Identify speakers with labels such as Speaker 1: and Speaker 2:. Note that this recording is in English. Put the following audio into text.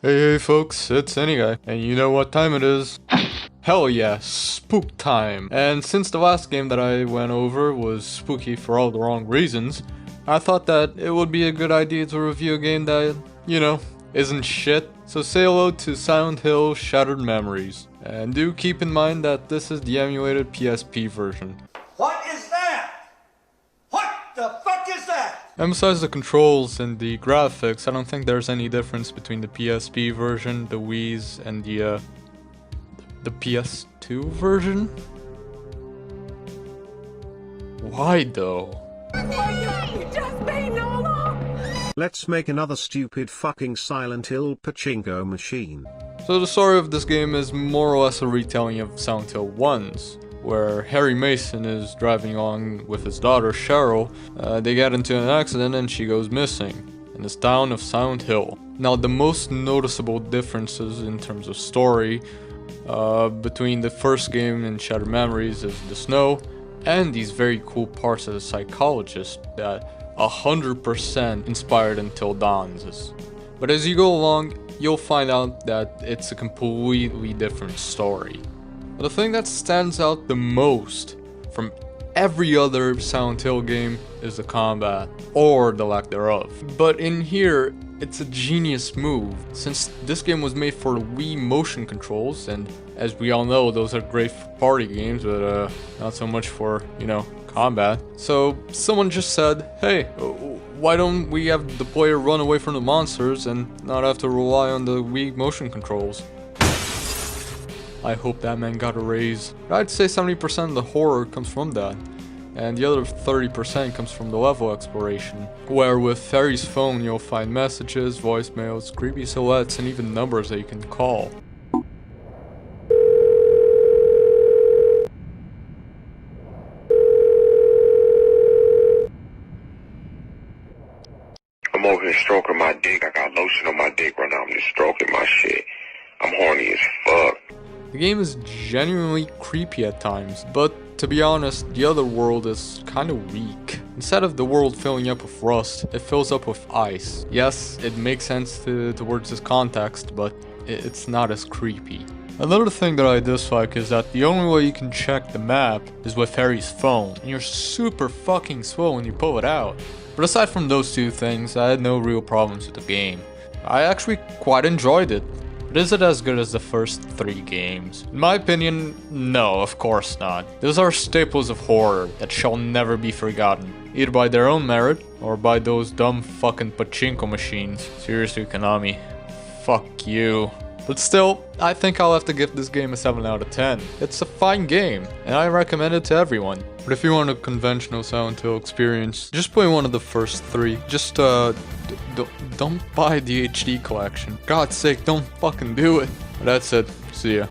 Speaker 1: Hey folks, it's IndieGuy, and you know what time it is. Hell yeah, spook time! And since the last game that I went over was spooky for all the wrong reasons, I thought that it would be a good idea to review a game that, isn't shit. So say hello to Silent Hill Shattered Memories. And do keep in mind that this is the emulated PSP version.
Speaker 2: What is that? What the fuck is that?
Speaker 1: And besides the controls and the graphics, I don't think there's any difference between the PSP version, the Wii's, and the PS2 version? Why though?
Speaker 3: Let's make another stupid fucking Silent Hill pachinko machine.
Speaker 1: So the story of this game is more or less a retelling of Silent Hill 1's, where Harry Mason is driving along with his daughter Cherryl. They get into an accident and she goes missing in this town of Silent Hill. Now the most noticeable differences in terms of story between the first game and Shattered Memories is the snow and these very cool parts as a psychologist that 100% inspired Until Dawn's. But as you go along, you'll find out that it's a completely different story. But the thing that stands out the most from every other Silent Hill game is the combat, or the lack thereof. But in here, it's a genius move, since this game was made for Wii motion controls, and as we all know, those are great for party games, but not so much for, combat. So someone just said, hey, why don't we have the player run away from the monsters and not have to rely on the Wii motion controls? I hope that man got a raise. I'd say 70% of the horror comes from that, and the other 30% comes from the level exploration, where with Harry's phone you'll find messages, voicemails, creepy silhouettes, and even numbers that you can call.
Speaker 4: I'm over here stroking my dick. I got lotion on my dick right now. I'm just stroking my shit. I'm horny as fuck.
Speaker 1: The game is genuinely creepy at times, but to be honest, the other world is kinda weak. Instead of the world filling up with rust, it fills up with ice. Yes, it makes sense towards this context, but it's not as creepy. Another thing that I dislike is that the only way you can check the map is with Harry's phone, and you're super fucking slow when you pull it out. But aside from those two things, I had no real problems with the game. I actually quite enjoyed it. But is it as good as the first 3 games? In my opinion, no, of course not. Those are staples of horror that shall never be forgotten, either by their own merit, or by those dumb fucking pachinko machines. Seriously, Konami, fuck you. But still, I think I'll have to give this game a 7 out of 10. It's a fine game, and I recommend it to everyone. But if you want a conventional Silent Hill experience, just play one of the first 3. Just, don't buy the HD collection. God's sake, don't fucking do it. But that's it. See ya.